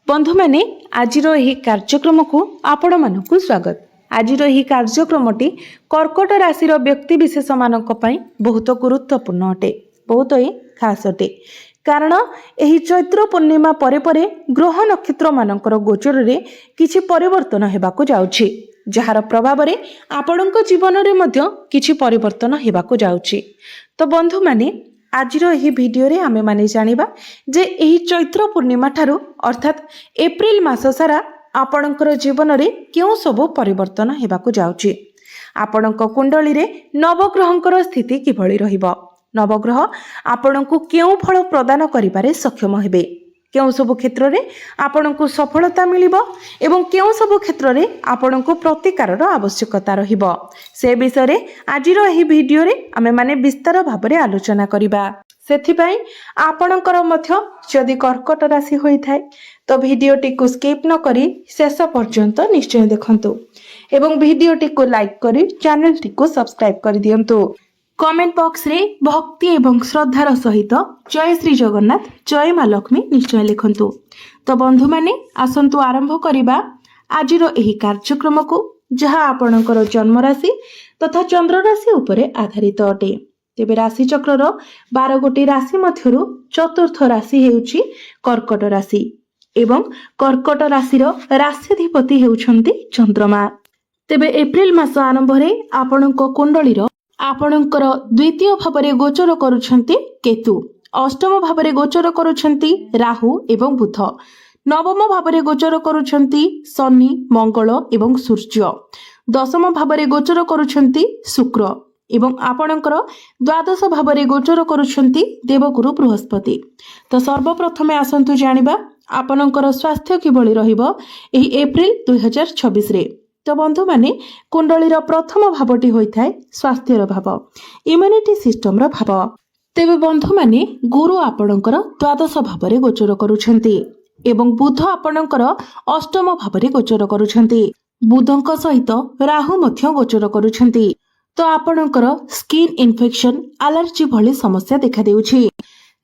बंधु मैंने आजिर यह कार्यक्रम को आपण मानक स्वागत। आजिर यह कार्यक्रमटी कर्कट राशि व्यक्ति विशेष मानक बहुत गुरुत्वपूर्ण अटे, बहुत ही खास अटे। कारण यही चैत्र पूर्णिमा परे परे ग्रह नक्षत्र मानकर गोचर रे किछि परिवर्तन हेबाकु जाउछि, जार प्रभाव रे आपणक जीवन रे मध्य किछि परिवर्तन हेबाकु जाउछि। तो बंधु माने आजिर यही भिडियो रे आमे माने जानिबा जे एही चैत्र पूर्णिमा ठारू अर्थात एप्रिल मास सारा आपणकर जीवन रे केउ सब परिवर्तन हेबाकु जाउछि। आपणक कुंडली रे नवग्रहंकर स्थिति किभଳି रहिबो, नवग्रह आपणकु केउ फल प्रदान करिबारे सक्षम हेबे, केउ सब क्षेत्र रे आपणकु सफलता मिलिबो एवं केउ सब क्षेत्र रे आपणकु प्रतिकारर आवश्यकता रहिबो, से विषय रे आजिर एही भिडियो रे आमे माने विस्तार भाबरे आलोचना करिबा। सेथिपाई आपणकर मध्य जदि कर्कट राशि होई थाए तो भिडियोटी को स्किप न करी शेष पर्यंत निश्चय देखंतु एवं भिडियोटी को लाइक करी चैनल टी को सब्सक्राइब कर दियंतु। कमेंट बॉक्स रे भक्ति एवं श्रद्धार सहित जय श्री जगन्नाथ जय माँ लक्ष्मी निश्चय लिखंतु। तो बंधु माने आसंतु आरंभ करिबा आजिर एही कार्यक्रम को, जहा आपणकर जन्म राशि तथा चंद्र राशि उपरे आधारित अटे। तेबे राशि चक्रर 12 गोटी राशि मध्यरु चतुर्थ राशि हेउची कर्कट राशि एवं कर्कट राशिर राश्याधिपति हेउछंती चंद्रमा। तेबे एप्रिल मास आरंभ रे आपणक कुंडलीर आपणकर द्वितीय भावरे गोचर करुछंती केतु, अष्टम भावरे गोचर करुछंती राहु एवं बुध, नवम भावरे गोचर करुछंती शनि मंगल एवं सूर्य, दशम भावरे गोचर करुछंती शुक्र एवं आपणकर द्वादश भावरे गोचर करुछंती देवगुरु बृहस्पति। तो सर्वप्रथम आसंतु जानिबा आपणकर स्वास्थ्य किभଳି रहिबो एही एप्रिल 2026 रे। तो बंधु माने कुंडलीर प्रथम भावटी होई थाए स्वास्थ्यर भाव, इम्यूनिटी सिस्टम रो भाव। तेबे बंधु माने गुरु आपणकर द्वादश भावरे गोचर करुछंती एवं बुध आपणकर अष्टम भावरे गोचर करुछंती, बुधंक सहित राहु मध्य गोचर करुछंती। तो आपणकर स्किन इन्फेक्शन एलर्जी भली समस्या देखा देउछि।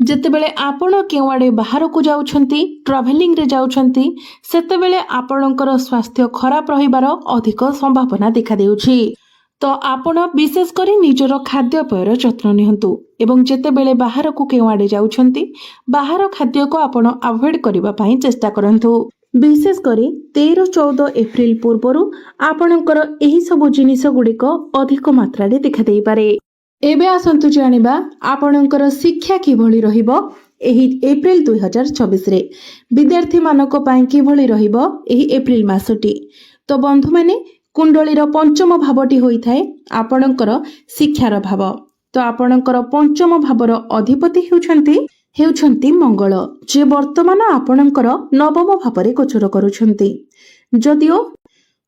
जेतेबेले आपण केवाडे बाहर को जाउछंती, ट्रैवलिंग रे जाउछंती, सेतेबेले आपणकर स्वास्थ्य खराब रहिबार अधिक संभावना देखा देउछि। तो आपण विशेष करी निजर खाद्य पेयर जत्न निहंतु एवं जेतेबेले बाहर को केवाडे जाउछंती बाहर खाद्य को आपण अवॉइड करिबा पई चेष्टा करंतु। विशेष करी 13-14 एप्रिल पूर्वरु आपणकर एही सब जिनिस गुडिक अधिक मात्रा रे देखा देई पारे। एबे आसंतु जानिबा आपणकर शिक्षा किभଳି रहिबो एही एप्रिल 2026 रे, विद्यार्थी मानक पई किभଳି रहिबो एही एप्रिल मासटी। तो बंधु माने कुंडलीर पंचम भावटी होई थाए आपणकर शिक्षार भाव। तो आपणकर पंचम भावर अधिपति हेउछंती मंगल, जे वर्तमान आपणकर नवम भावरे गोचर करुछंती। जदियो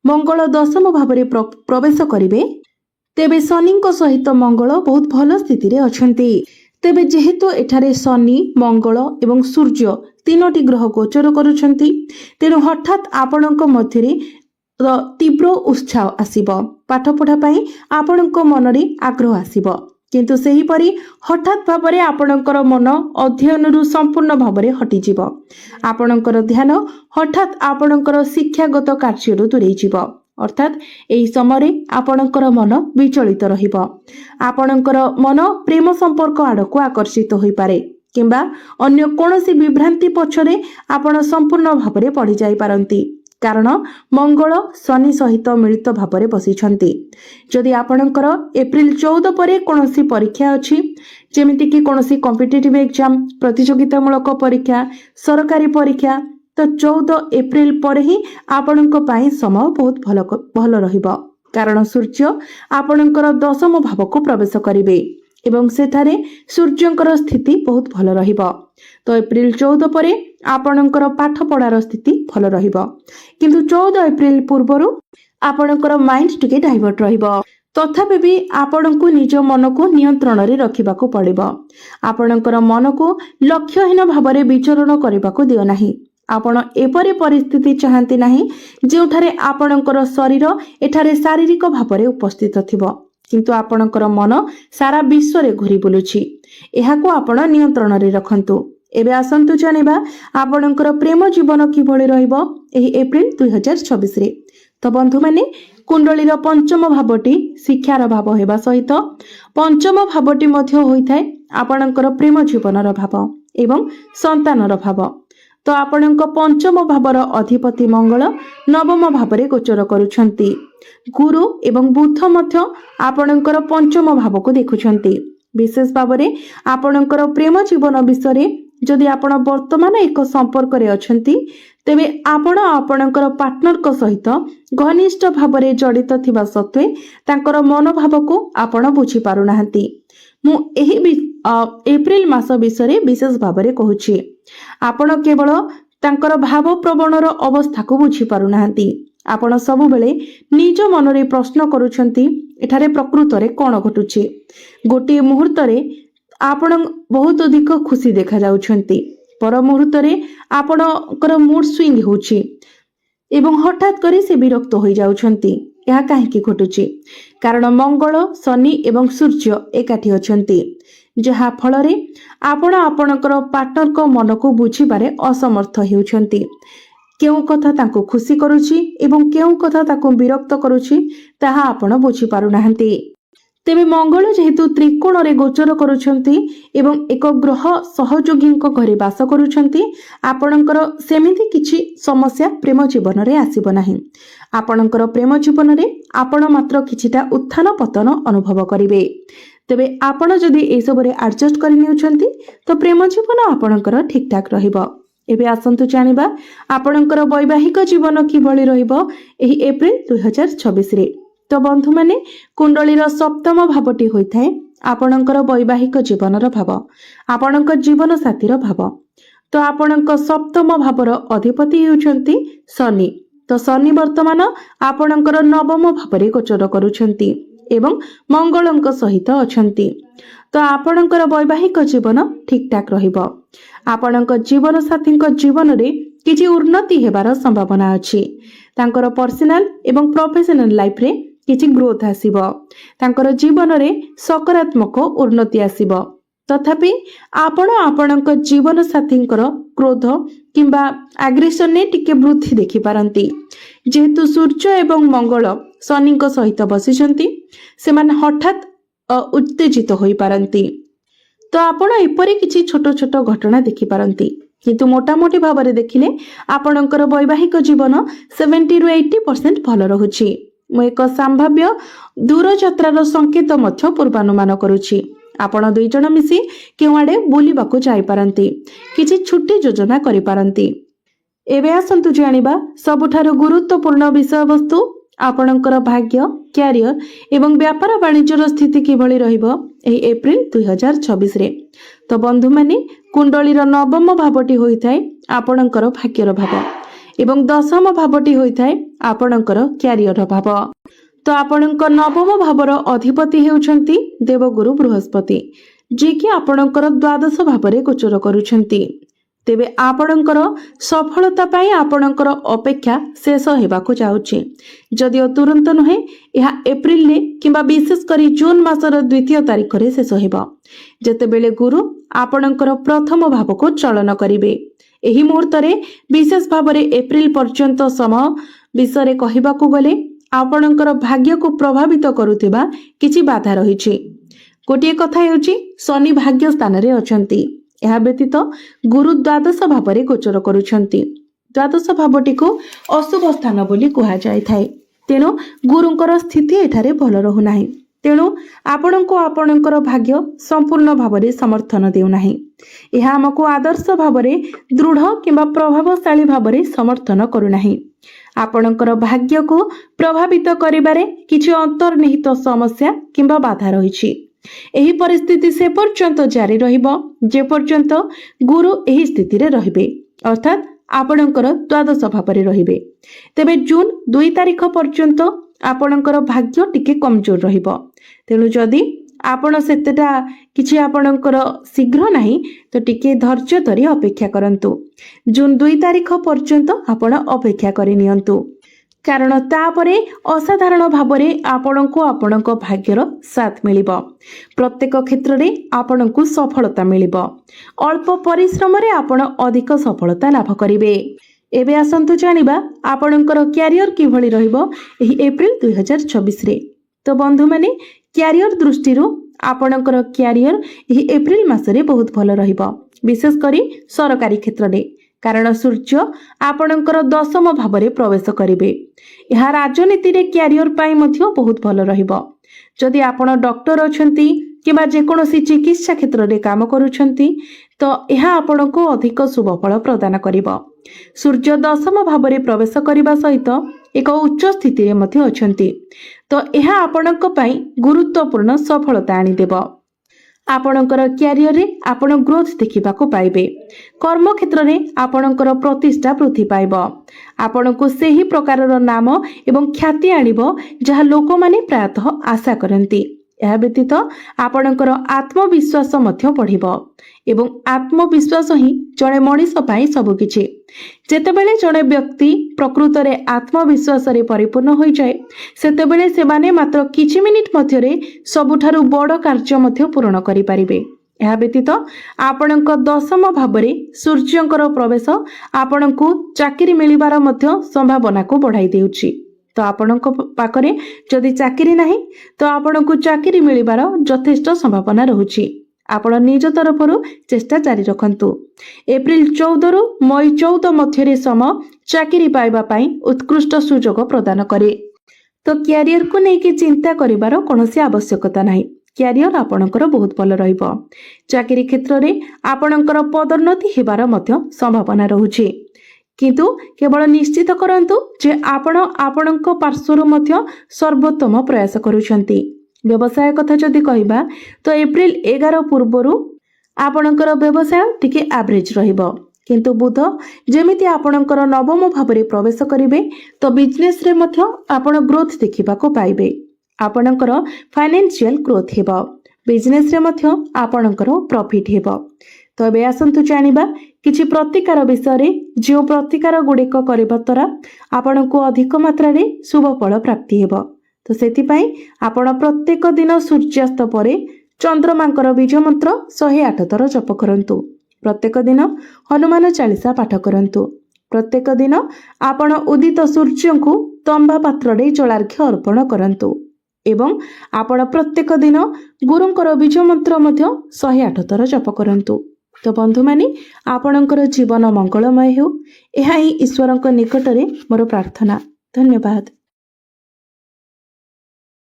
मंगल दशम भावरे प्रवेश करिवे तेबे शनिଙ୍କ सहित मंगल बहुत भल स्थिति रे अछंती। तेबे जेहेतु एठारे शनि मंगल एवं सूर्य तीनोटी ग्रह गोचर करुछंती, तेणु हठात आपणଙ୍କ मध्यरे तीव्र उत्साह आसीबो, पाठ पढ़ा पई आपणଙ୍କ मनरे आग्रह आसीबो, किंतु सेही परी हठात भाबरे आपणଙ୍କର मन अध्ययनरु संपूर्ण भाबरे हटि जिवो। आपणଙ୍କର ध्यान हठात आपणଙ୍କର शिक्षागत कार्यरु दूरेई जिवो, अर्थात एही समय आपणଙ୍କର मन विचलित रहिबो। आपणଙ୍କର मन प्रेम संपर्क आडको आकर्षित होई पारे किंबा अन्य कोनोसी विभ्रांति पछरे आपण संपूर्ण भाबरे पड़ी जाई पारंती, कारण मंगल शनि सहित मिलित भावरे बसिछंती। जदि आपणकर एप्रिल 14 परे कोनोसी परीक्षा अछि, जेमिति कि कोनोसी कॉम्पिटिटिव एग्जाम, प्रतियोगितामूलक परीक्षा, सरकारी परीक्षा, तो 14 एप्रिल परे ही आपणक पाई समय बहुत भल रहिबो, कारण सूर्य आपणकर दशम भाव को प्रवेश करिवे एवं सेठारे सूर्यंकर स्थिति बहुत भल रहिबो। तो एप्रिल 14 परे आपणकर पाठ पढ़ार स्थिति भल रहिबो, किंतु 14 एप्रिल पूर्वरु आपणकर माइंड टिके डाइवर्ट रहिबो। तथापि भी आपणको निज मन को नियंत्रण रे रखिबाको पड़िबो। आपणकर मन को लक्ष्यहीन भावरे विचरण करिबाको दियो नाही। आपण एपरि परिस्थिति चाहंती नाही जेउठारे आपणकर शरीर एठारे शारीरिक भावरे उपस्थित थिबो, किंतु आपणकर मन सारा विश्व रे घुरी बुलुछि। एहाको आपण नियंत्रण रे रखंतु एबे आसंतु जानिबा आपणकर प्रेम जीवन किभଳି ରହିବ ଏହି एप्रिल 2026 रे। तो बंधु माने कुंडलीर पंचम भावटी शिक्षार भाव हेबा सहित पंचम भावटी मध्य होइथाय आपणकर प्रेम जीवनर भाव एवं संतानर भाव। तो आपणक पंचम भावर अधिपति मंगल नवम भावरे गोचर करुछंती। गुरु एवं बुध मध्य आपणकर पंचम भाव को देखुछंती। विशेष भावरे आपणकर प्रेम जीवन विषय जदि आपण वर्तमान एक संपर्क रे अछंती तेबे आपण आपणकर पार्टनर को सहित घनिष्ठ भावरे जड़ित थिबा सत्वे तांकर मनोभाव को आपण बुझी पारु नाहंती। मु एही एप्रिल मास विषय विशेष भावरे कहूछि। आपण केवल तांकर भाव प्रवणर अवस्था को बुझी पारु नाहंती। आपण सब बेले निज मनरे प्रश्न करूछंती एठारे प्रकृत रे कोन घटुछि। गोटे मुहूर्त रे आपण बहुत अधिक खुशी देखा जाउछंती, पर मुहूर्त रे आपणकर मूड स्विंग होछि एवं हठात करे से विरक्त होई जाउछंती। यह काहेकि घटुछि? कारण मंगल शनि एवं सूर्य एकाठी अछंती, जहा फल रे आपण आपणकर पार्टनर को मन को बुझिबारे असमर्थ हेउछंती। केउ कथा ताको खुशी करूछि एवं केउ कथा ताको विरक्त करूछि ताहा आपण बुझि पारु नाहंती। तेबे मंगल जेहेतु त्रिकोण रे गोचर करूछंती एवं एक ग्रह सहयोगी घरे वास करूछंती, आपणकर सेमिति किछि समस्या प्रेम जीवन रे आसीबो नाही। आपणकर प्रेम जीवन रे आपण मात्र किछिटा उत्थान पतन अनुभव करिवे। तेबे आपण जदि ए सब रे एडजस्ट करि निउछंती तो प्रेम जीवन आपणकर ठीक ठाक रहिबो। एबे आसंतु जानिबा आपणकर वैवाहिक जीवन किभଳି रहिबो एही एप्रिल 2026 रे। तो बंधु माने कुंडलीर सप्तम भावटी होइथाय आपणकर वैवाहिक जीवनर भाव, आपणकर जीवन साथीर भाव। तो आपणक सप्तम भावर अधिपति हेउछंती शनि। तो शनि वर्तमान आपणकर नवम भावरे गोचर करूछंती एवं मंगलंक सहित अछंती। तो आपणकर वैवाहिक जीवन ठीक ठाक रहिबो। आपणक जीवन साथीक जीवन रे किछि उन्नति हेबार संभावना अछि। तांकर पर्सनल एवं प्रोफेशनल लाइफ रे किछि ग्रोथ आसीबो। तांकर जीवन रे सकारात्मक उन्नति आसीबो। तथापि आपण आपणक जीवन साथींकर क्रोध किंबा एग्रेशन ने टिके वृद्धि देखि पारंती। जेहेतु सूर्य एवं मंगल शनिक सहित बसिछंती, सेमान हठात उत्तेजित होई पारंती। तो आपण एपरि किछि छोट छोट घटना देखि पारंती, किंतु मोटामोटी भावरे देखिले आपणकर वैवाहिक जीवन 70 रु 80% भल रहुछि। मु एक संभाव्य दूर यात्रार संकेत मध्य पूर्वानुमान करुछि। आपण दुई जण मिसी केउआडे बुलिबाकू जाई पारंती, किछि छुट्टी योजना करि पारंती। एबे आसंतु जानिबा सबुठारु गुरुत्वपूर्ण विषय वस्तु आपणकर भाग्य, क्यारियर एवं व्यापार वाणिज्यर स्थिति किभଳି रहिबो एही एप्रिल 2026 रे। तो बंधु माने कुंडलीर नवम भावटी होइथाय आपणकर भाग्यर भाव एवं दशम भावटी होइथाय आपणकर क्यारियर भाव। तो आपणक नवम भावर अधिपति हेउछंती देवगुरु बृहस्पति, जे कि आपणकर द्वादश भावरे गोचर करूछंती। तेबे आपणकर सफलता पाई आपणकर अपेक्षा शेष हेबाकू जाउछि। जदिओ तुरंत नहे, यह एप्रिल ले किंबा विशेष करी जून मासर 2 तारिख रे शेष हेबो, जेतेबेले गुरु आपणकर प्रथम भाव को चलन करिवे। एही मुहूर्त रे विशेष भावरे एप्रिल पर्यंत समय विषय कहिबाकू गले आपणकर भाग्य को प्रभावित करुथिबा किछि बाधा रहिछि। गोटिए कथा हेउछि शनि भाग्य स्थान रे अछंती। यह व्यतीत गुरु द्वादश भावरे गोचर करूछंती। द्वादश भावटी को अशुभ स्थान बोली कुहा जाय थाए। तेणु गुरुंकर स्थिति एठारे भल रहु नाही। तेणु आपणको आपणकर भाग्य संपूर्ण भावरे समर्थन देउ नाही। यह हमको आदर्श भावरे दृढ़ किंबा प्रभावशाली भावरे समर्थन करू नाही। आपणकर भाग्य को प्रभावित करिबारे किछि अंतर्निहित समस्या किंबा बाधा रहिछि। एही परिस्थिति से पर्यंत जारी रहिबो जे पर्यंत गुरु एही स्थिति रे रहिबे, अर्थात आपणकर द्वादश भावरे रहिबे। तेबे जून 2 तारिख पर्यंत आपणकर भाग्य टिके कमजोर रहिबो। तेणु जदि आपण सेतेटा किछि आपणकर शीघ्र नाही तो टिके धैर्य धरी अपेक्षा करंतु। जून 2 तारिख पर्यंत आपण अपेक्षा करि नियंतु। କାରଣ ତାପରେ ଅସାଧାରଣ ଭାବରେ ଆପଣଙ୍କୁ ଆପଣଙ୍କ ଭାଗ୍ୟର ସାଥ ମିଳିବ। ପ୍ରତ୍ୟେକ କ୍ଷେତ୍ରରେ ଆପଣଙ୍କୁ ସଫଳତା ମିଳିବ। ଅଳ୍ପ ପରିଶ୍ରମରେ ଆପଣ ଅଧିକ ସଫଳତା ଲାଭ କରିବେ। ଏବେ ଆସନ୍ତୁ ଜାଣିବା ଆପଣଙ୍କର କ୍ୟାରିୟର କିଭଳି ରହିବ ଏହି ଏପ୍ରିଲ 2024ରେ। ତ ବନ୍ଧୁମାନେ, କ୍ୟାରିୟର ଦୃଷ୍ଟିରୁ ଆପଣଙ୍କର କ୍ୟାରିୟର ଏହି ଏପ୍ରିଲ ମାସରେ ବହୁତ ଭଲ ରହିବ, ବିଶେଷ କରି ସରକାରୀ କ୍ଷେତ୍ରରେ। କାରଣ ସୂର୍ଯ୍ୟ ଆପଣଙ୍କର 10ମ ଭାବରେ ପ୍ରବେଶ କରିବେ। ଏହା ରାଜନୀତିରେ କ୍ୟାରିୟର ପାଇଁ ମଧ୍ୟ ବହୁତ ଭଲ ରହିବ। ଯଦି ଆପଣ ଡକ୍ଟର ଅଛନ୍ତି କିମ୍ବା ଯେକୌଣସି ଚିକିତ୍ସା କ୍ଷେତ୍ରରେ କାମ କରୁଛନ୍ତି, ତ ଏହା ଆପଣଙ୍କୁ ଅଧିକ ଶୁଭ ଫଳ ପ୍ରଦାନ କରିବ। ସୂର୍ଯ୍ୟ 10ମ ଭାବରେ ପ୍ରବେଶ କରିବା ସହିତ ଏକ ଉଚ୍ଚ ସ୍ଥିତିରେ ମଧ୍ୟ ଅଛନ୍ତି, ତ ଏହା ଆପଣଙ୍କ ପାଇଁ ଗୁରୁତ୍ୱପୂର୍ଣ୍ଣ ସଫଳତା ଆଣିଦେବ। ଆପଣଙ୍କର କ୍ୟାରିୟରରେ ଆପଣ ଗ୍ରୋଥ ଦେଖିବାକୁ ପାଇବେ। କର୍ମକ୍ଷେତ୍ରରେ ଆପଣଙ୍କର ପ୍ରତିଷ୍ଠା ବୃଦ୍ଧି ପାଇବ। ଆପଣଙ୍କୁ ସେହି ପ୍ରକାରର ନାମ ଏବଂ ଖ୍ୟାତି ଆଣିବ ଯାହା ଲୋକମାନେ ପ୍ରାୟତଃ ଆଶା କରନ୍ତି। ଏହା ବ୍ୟତୀତ ଆପଣଙ୍କର ଆତ୍ମବିଶ୍ୱାସ ମଧ୍ୟ ବଢ଼ିବ ଏବଂ ଆତ୍ମବିଶ୍ୱାସ ହିଁ ଜଣେ ମଣିଷ ପାଇଁ ସବୁକିଛି। ଯେତେବେଳେ ଜଣେ ବ୍ୟକ୍ତି ପ୍ରକୃତରେ ଆତ୍ମବିଶ୍ୱାସରେ ପରିପୂର୍ଣ୍ଣ ହୋଇଯାଏ, ସେତେବେଳେ ସେମାନେ ମାତ୍ର କିଛି ମିନିଟ୍ ମଧ୍ୟରେ ସବୁଠାରୁ ବଡ଼ କାର୍ଯ୍ୟ ମଧ୍ୟ ପୂରଣ କରିପାରିବେ। ଏହା ବ୍ୟତୀତ ଆପଣଙ୍କ 10ମ ଭାବରେ ସୂର୍ଯ୍ୟଙ୍କର ପ୍ରବେଶ ଆପଣଙ୍କୁ ଚାକିରି ମିଳିବାର ମଧ୍ୟ ସମ୍ଭାବନାକୁ ବଢ଼ାଇ ଦେଉଛି। ତ ଆପଣଙ୍କ ପାଖରେ ଯଦି ଚାକିରି ନାହିଁ, ତ ଆପଣଙ୍କୁ ଚାକିରି ମିଳିବାର ଯଥେଷ୍ଟ ସମ୍ଭାବନା ରହୁଛି। ଆପଣ ନିଜ ତରଫରୁ ଚେଷ୍ଟା ଜାରି ରଖନ୍ତୁ। ଏପ୍ରିଲ 14ରୁ ମଇ 14 ମଧ୍ୟରେ ସମୟ ଚାକିରି ପାଇବା ପାଇଁ ଉତ୍କୃଷ୍ଟ ସୁଯୋଗ ପ୍ରଦାନ କରେ। ତ କ୍ୟାରିୟରକୁ ନେଇକି ଚିନ୍ତା କରିବାର କୌଣସି ଆବଶ୍ୟକତା ନାହିଁ। କ୍ୟାରିୟର ଆପଣଙ୍କର ବହୁତ ଭଲ ରହିବ। ଚାକିରି କ୍ଷେତ୍ରରେ ଆପଣଙ୍କର ପଦୋନ୍ନତି ହେବାର ମଧ୍ୟ ସମ୍ଭାବନା ରହୁଛି। କିନ୍ତୁ କେବଳ ନିଶ୍ଚିତ କରନ୍ତୁ ଯେ ଆପଣ ଆପଣଙ୍କ ପାର୍ଶ୍ୱରୁ ମଧ୍ୟ ସର୍ବୋତ୍ତମ ପ୍ରୟାସ କରୁଛନ୍ତି। ବ୍ୟବସାୟ କଥା ଯଦି କହିବା, ତ ଏପ୍ରିଲ 11 ପୂର୍ବରୁ ଆପଣଙ୍କର ବ୍ୟବସାୟ ଟିକେ ଆଭରେଜ ରହିବ। କିନ୍ତୁ ବୁଧ ଯେମିତି ଆପଣଙ୍କର 9ମ ଭାବରେ ପ୍ରବେଶ କରିବେ, ତ ବିଜନେସରେ ମଧ୍ୟ ଆପଣ ଗ୍ରୋଥ ଦେଖିବାକୁ ପାଇବେ। ଆପଣଙ୍କର ଫାଇନାନ୍ସିଆଲ ଗ୍ରୋଥ ହେବ। ବିଜନେସରେ ମଧ୍ୟ ଆପଣଙ୍କର ପ୍ରଫିଟ୍ ହେବ। ତ ଏବେ ଆସନ୍ତୁ ଜାଣିବା କିଛି ପ୍ରତିକାର ବିଷୟରେ, ଯେଉଁ ପ୍ରତିକାର ଗୁଡ଼ିକ କରିବା ଦ୍ୱାରା ଆପଣଙ୍କୁ ଅଧିକ ମାତ୍ରାରେ ଶୁଭ ଫଳ ପ୍ରାପ୍ତି ହେବ। ତ ସେଥିପାଇଁ ଆପଣ ପ୍ରତ୍ୟେକ ଦିନ ସୂର୍ଯ୍ୟାସ୍ତ ପରେ ଚନ୍ଦ୍ରମାଙ୍କର ବୀଜ ମନ୍ତ୍ର 108 ଥର ଜପ କରନ୍ତୁ। ପ୍ରତ୍ୟେକ ଦିନ ହନୁମାନ ଚାଳିଶା ପାଠ କରନ୍ତୁ। ପ୍ରତ୍ୟେକ ଦିନ ଆପଣ ଉଦିତ ସୂର୍ଯ୍ୟଙ୍କୁ ତମ୍ବା ପାତ୍ରରେ ଜଳାର୍ଘ୍ୟ ଅର୍ପଣ କରନ୍ତୁ ଏବଂ ଆପଣ ପ୍ରତ୍ୟେକ ଦିନ ଗୁରୁଙ୍କର ବୀଜ ମନ୍ତ୍ର ମଧ୍ୟ 108 ଥର ଜପ କରନ୍ତୁ। ତ ବନ୍ଧୁମାନେ, ଆପଣଙ୍କର ଜୀବନ ମଙ୍ଗଳମୟ ହେଉ, ଏହା ହିଁ ଈଶ୍ୱରଙ୍କ ନିକଟରେ ମୋର ପ୍ରାର୍ଥନା। ଧନ୍ୟବାଦ।